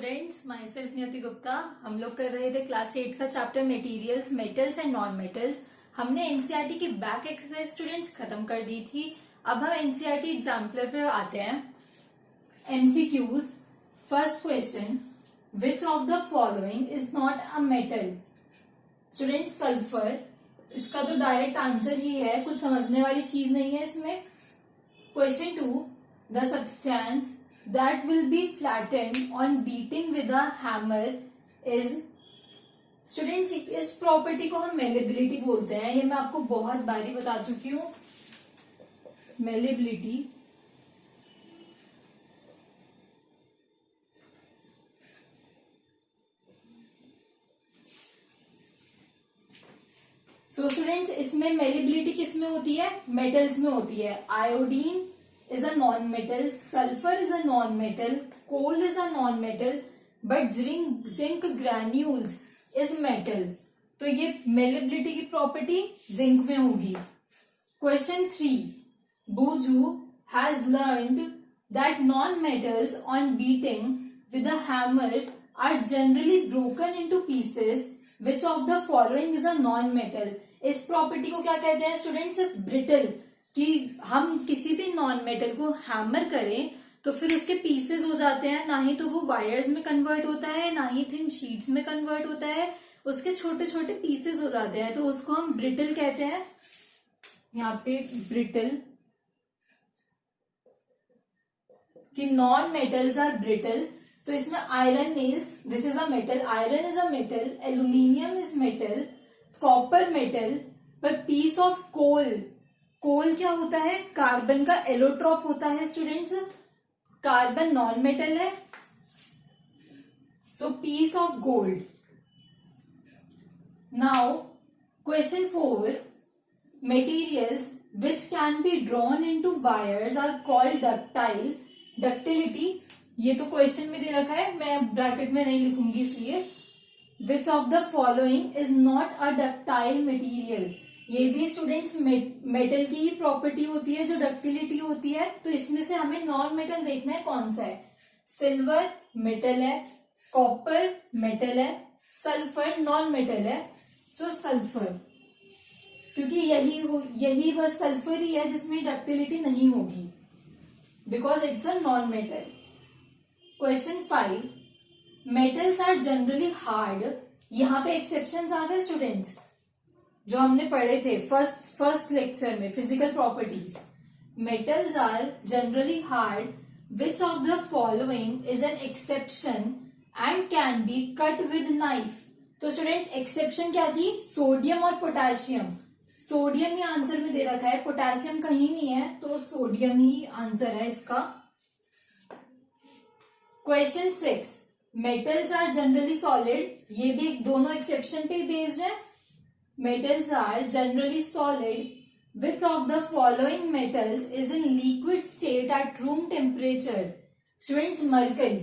Students, my self नियति गुप्ता। हम लोग कर रहे थे क्लास 8 का chapter materials, metals and non metals. हमने एनसीईआरटी की बैक एक्सरसाइज स्टूडेंट्स खत्म कर दी थी। अब हम एनसीईआरटी एग्जाम्पलर पे आते हैं। MCQs. First question, which of the following is not a metal? Students, sulphur. इसका तो डायरेक्ट आंसर ही है, कुछ समझने वाली चीज नहीं है इसमें। Question 2, the substance that will be flattened on beating with a hammer is। Students, इस प्रॉपर्टी को हम मेलेबिलिटी बोलते हैं। ये मैं आपको बहुत बारी बता चुकी हूं। मेलेबिलिटी स्टूडेंट्स, इसमें मेलेबिलिटी किस में होती है? मेटल्स में होती है। Iodine is a non-metal, sulfur is a non-metal, coal is a non-metal, but zinc granules is metal। तो ये malleability की प्रॉपर्टी जिंक में होगी। Question 3, Buju has learned that non-metals on beating with a hammer are generally broken into pieces. Which of the following is a non-metal? इस property को क्या कहते हैं स्टूडेंट्स? ब्रिटल। कि हम किसी भी नॉन मेटल को हैमर करें तो फिर उसके पीसेस हो जाते हैं, ना ही तो वो वायर्स में कन्वर्ट होता है, ना ही थिन शीट्स में कन्वर्ट होता है, उसके छोटे छोटे पीसेस हो जाते हैं, तो उसको हम ब्रिटल कहते हैं। यहाँ पे ब्रिटल, कि नॉन मेटल्स आर ब्रिटल। तो इसमें iron nails, this is a metal, iron is a metal, aluminium is metal, copper metal, पर पीस ऑफ कोल, कोल क्या होता है? कार्बन का एलोट्रॉप होता है स्टूडेंट्स। कार्बन नॉन मेटल है, so piece of gold. Now question 4, materials which can be drawn into wires are called ductile. Ductility, ये तो क्वेश्चन में दे रखा है, मैं ब्रैकेट में नहीं लिखूंगी इसलिए। विच of the following is not a ductile material. ये भी स्टूडेंट्स मेटल की ही प्रॉपर्टी होती है जो डक्टिलिटी होती है। तो इसमें से हमें नॉन मेटल देखना है कौन सा है। सिल्वर मेटल है, कॉपर मेटल है, सल्फर नॉन मेटल है। सो सल्फर, क्योंकि यही वह सल्फर ही है जिसमें डक्टिलिटी नहीं होगी, because it's a non metal. Question 5, metals are generally hard. यहां पे एक्सेप्शंस आ गए स्टूडेंट्स जो हमने पढ़े थे फर्स्ट लेक्चर में, physical properties. Metals are generally hard, which of the following is an exception and can be cut with knife. तो students, exception क्या थी? सोडियम और पोटेशियम। सोडियम ही आंसर में दे रखा है, पोटेशियम कहीं नहीं है, तो सोडियम ही आंसर है इसका। Question 6, metals are generally solid. ये भी दोनों एक्सेप्शन पे बेस्ड है। Metals are generally solid. Which of the following metals is in liquid state at room temperature? Students, mercury।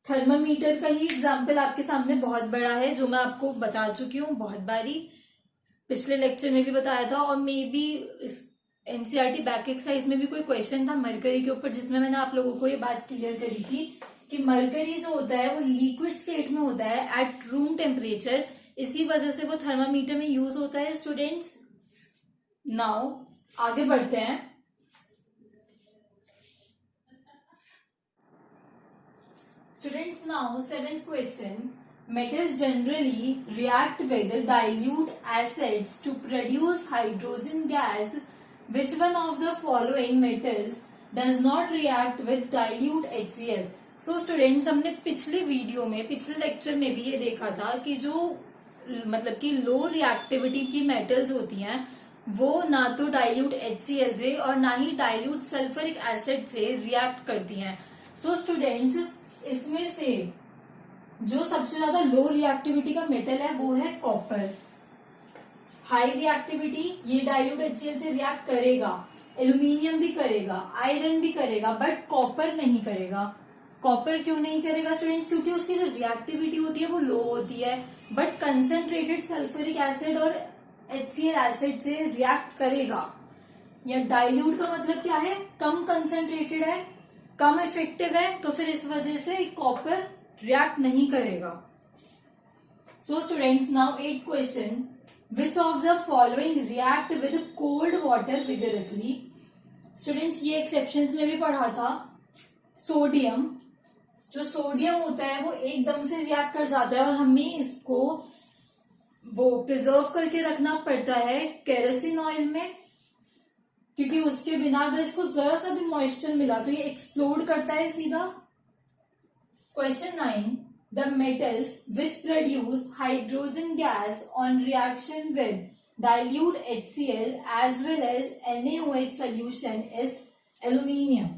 Thermometer का ही एग्जाम्पल आपके सामने बहुत बड़ा है, जो मैं आपको बता चुकी हूँ बहुत बारी, पिछले लेक्चर में भी बताया था, और मे बी इस एनसीईआरटी बैक एक्सरसाइज में भी कोई क्वेश्चन था मरकरी के ऊपर, जिसमें मैंने आप लोगों को ये बात क्लियर करी थी कि मरकरी जो होता है वो लिक्विड स्टेट में होता है एट रूम टेम्परेचर। इसी वजह से वो थर्मामीटर में यूज होता है स्टूडेंट्स। नाउ आगे बढ़ते हैं। Students, now 7th question, metals generally react with dilute acids to produce hydrogen gas. Which one of the following metals does not react with dilute HCl? So students, हमने पिछले video में, पिछले lecture में भी ये देखा था कि जो मतलब कि लो रिएक्टिविटी की मेटल्स होती हैं वो ना तो डाइल्यूट HCl से और ना ही डाइल्यूट सल्फ्यूरिक एसिड से रिएक्ट करती हैं। सो स्टूडेंट्स, इसमें से जो सबसे ज्यादा लो रिएक्टिविटी का मेटल है वो है कॉपर। हाई रिएक्टिविटी, ये डाइल्यूट HCl से रिएक्ट करेगा, एल्यूमिनियम भी करेगा, आयरन भी करेगा, बट कॉपर नहीं करेगा। कॉपर क्यों नहीं करेगा स्टूडेंट्स? क्योंकि उसकी जो रिएक्टिविटी होती है वो लो होती है, बट कंसेंट्रेटेड सल्फ्यूरिक एसिड और HCl एसिड से रिएक्ट करेगा। या डाइल्यूट का मतलब क्या है? कम कंसेंट्रेटेड है, कम इफेक्टिव है, तो फिर इस वजह से कॉपर रिएक्ट नहीं करेगा। So students, now 8th question, which of the following react with cold water vigorously. Students, ये एक्सेप्शंस में भी पढ़ा था। सोडियम, जो सोडियम होता है वो एकदम से रिएक्ट कर जाता है और हमें इसको वो प्रिजर्व करके रखना पड़ता है केरोसिन ऑयल में, क्योंकि उसके बिना अगर इसको जरा सा भी मॉइस्चर मिला तो ये एक्सप्लोड करता है सीधा। Question 9, the metals which produce hydrogen gas on reaction with dilute HCl as well as NaOH solution is aluminium।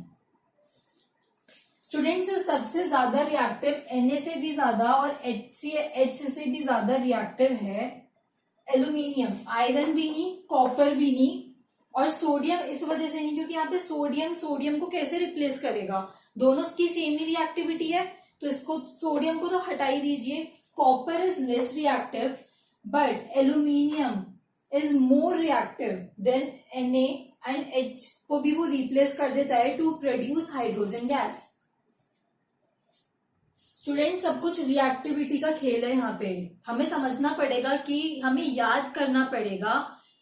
Students, सबसे ज्यादा रिएक्टिव Na से भी ज्यादा और H से भी ज्यादा रिएक्टिव है एल्यूमिनियम। आयरन भी नहीं, कॉपर भी नहीं और सोडियम इस वजह से नहीं क्योंकि यहाँ पे सोडियम को कैसे रिप्लेस करेगा, दोनों की सेम ही रिएक्टिविटी है, तो इसको सोडियम को तो हटा ही दीजिए। Copper is less reactive but aluminium is more reactive than Na and H को भी वो रिप्लेस कर देता है to produce hydrogen gas. Student, सब कुछ रिएक्टिविटी का खेल है। यहाँ पे हमें समझना पड़ेगा कि हमें याद करना पड़ेगा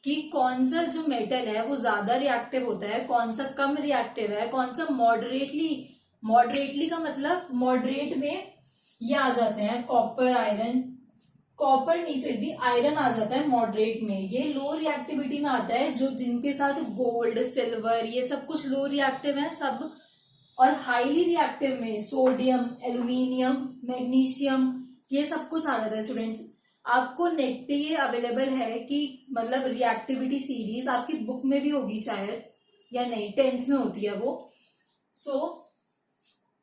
कि कौन सा जो मेटल है वो ज्यादा रिएक्टिव होता है, कौन सा कम रिएक्टिव है, कौन सा मॉडरेटली का मतलब मॉडरेट में ये आ जाते हैं कॉपर, आयरन, कॉपर नहीं फिर भी आयरन आ जाता है मॉडरेट में। ये लो रिएक्टिविटी में आता है, जो जिनके साथ गोल्ड, सिल्वर ये सब कुछ लो रिएक्टिव है सब। और हाईली रिएक्टिव में सोडियम, एल्यूमिनियम, मैग्नीशियम ये सब कुछ आ जाता है। स्टूडेंट्स, आपको नेट पे ये अवेलेबल है कि मतलब रिएक्टिविटी सीरीज आपकी बुक में भी होगी शायद, या नहीं 10th में होती है वो। सो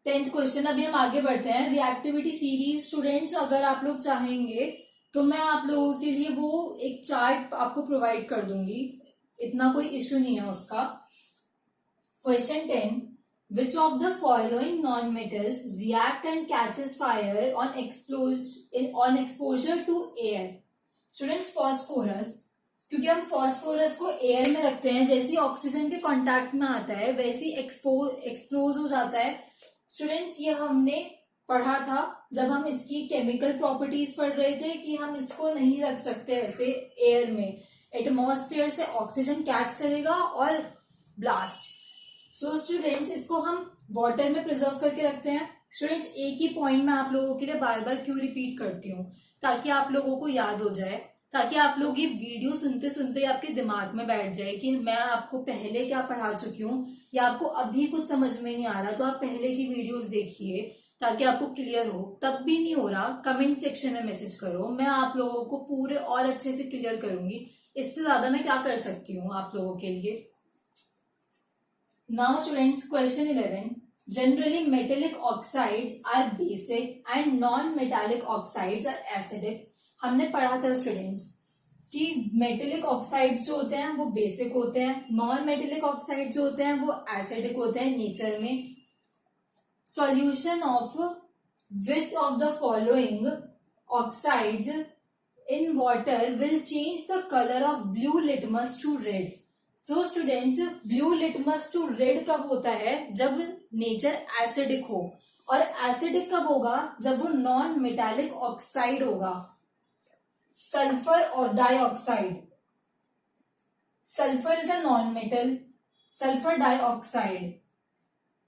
10th क्वेश्चन, अभी हम आगे बढ़ते हैं। रिएक्टिविटी सीरीज स्टूडेंट्स, अगर आप लोग चाहेंगे तो मैं आप लोगों के लिए वो एक चार्ट आपको प्रोवाइड कर दूंगी, इतना कोई इश्यू नहीं है उसका। Question 10, which of the following non-metals react and catches fire on exposure to air। Students, phosphorus, क्योंकि हम फॉस्फोरस को एयर में रखते हैं, जैसे ही ऑक्सीजन के कांटेक्ट में आता है वैसे ही एक्सपोज हो जाता है। स्टूडेंट्स, ये हमने पढ़ा था जब हम इसकी केमिकल प्रॉपर्टीज पढ़ रहे थे कि हम इसको नहीं रख सकते ऐसे एयर में, एटमॉस्फेयर से ऑक्सीजन कैच करेगा और ब्लास्ट। सो स्टूडेंट्स, इसको हम वाटर में प्रिजर्व करके रखते हैं। स्टूडेंट्स, एक ही पॉइंट मैं आप लोगों के लिए बार बार क्यों रिपीट करती हूँ, ताकि आप लोगों को याद हो जाए, ताकि आप लोग ये वीडियो सुनते सुनते आपके दिमाग में बैठ जाए कि मैं आपको पहले क्या पढ़ा चुकी हूँ, या आपको अभी कुछ समझ में नहीं आ रहा तो आप पहले की वीडियोस देखिए ताकि आपको क्लियर हो। तब भी नहीं हो रहा, कमेंट सेक्शन में मैसेज करो, मैं आप लोगों को पूरे और अच्छे से क्लियर करूंगी। इससे ज्यादा मैं क्या कर सकती हूँ आप लोगों के लिए। Now students, question 11, generally metallic oxides are basic and non-metallic oxides are acidic। हमने पढ़ा था स्टूडेंट्स कि मेटेलिक ऑक्साइड्स जो होते हैं वो बेसिक होते हैं, नॉन मेटेलिक ऑक्साइड जो होते हैं वो एसिडिक होते हैं नेचर में। Solution of which of the following oxides in water will change the colour of blue litmus to red. So students, blue litmus to red कब होता है, जब नेचर एसिडिक हो, और एसिडिक कब होगा, जब वो नॉन मेटालिक ऑक्साइड होगा। सल्फर और dioxide, sulphur is a non metal, sulphur dioxide,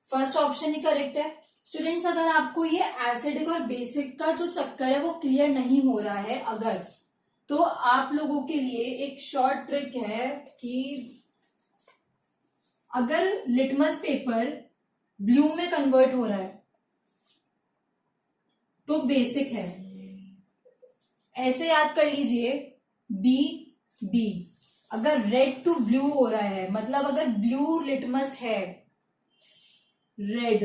first option he correct है। स्टूडेंट्स, अगर आपको ये एसिडिक और बेसिक का जो चक्कर है वो क्लियर नहीं हो रहा है अगर, तो आप लोगों के लिए एक शॉर्ट ट्रिक है कि अगर लिटमस पेपर ब्लू में कन्वर्ट हो रहा है तो बेसिक है, ऐसे याद कर लीजिए बी। अगर रेड टू ब्लू हो रहा है, मतलब अगर ब्लू लिटमस है, रेड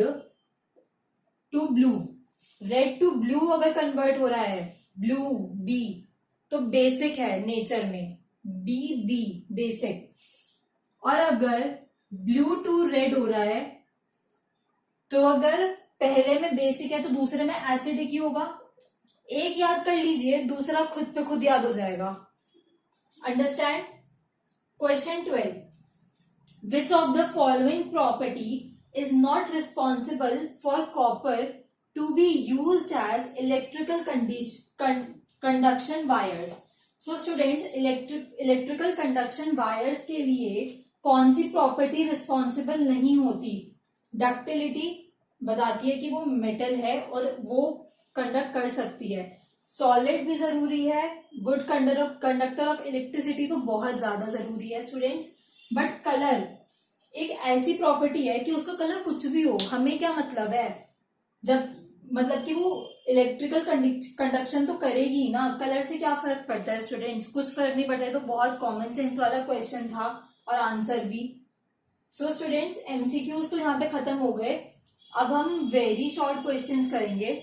टू ब्लू अगर कन्वर्ट हो रहा है, ब्लू बी, तो बेसिक है नेचर में, बी बेसिक। और अगर ब्लू टू रेड हो रहा है, तो अगर पहले में बेसिक है तो दूसरे में एसिडिक ही होगा। एक याद कर लीजिए, दूसरा खुद पे खुद याद हो जाएगा। Understand. Question 12, which of the following property is not responsible for copper to be used as electrical conduction wires. So students, electrical conduction wires के लिए कौन सी प्रॉपर्टी रिस्पॉन्सिबल नहीं होती? डक्टिलिटी बताती है कि वो मेटल है और वो कंडक्ट कर सकती है। सॉलिड भी जरूरी है। गुड कंडक्टर ऑफ इलेक्ट्रिसिटी तो बहुत ज्यादा जरूरी है स्टूडेंट्स। बट कलर एक ऐसी प्रॉपर्टी है कि उसका कलर कुछ भी हो, हमें क्या मतलब है, जब मतलब कि वो इलेक्ट्रिकल कंडक्शन तो करेगी ना, कलर से क्या फर्क पड़ता है स्टूडेंट्स? कुछ फर्क नहीं पड़ता है। तो बहुत कॉमन सेंस वाला क्वेश्चन था और आंसर भी। सो स्टूडेंट्स, एमसीक्यूज तो यहाँ पे खत्म हो गए। अब हम वेरी शॉर्ट क्वेश्चंस करेंगे।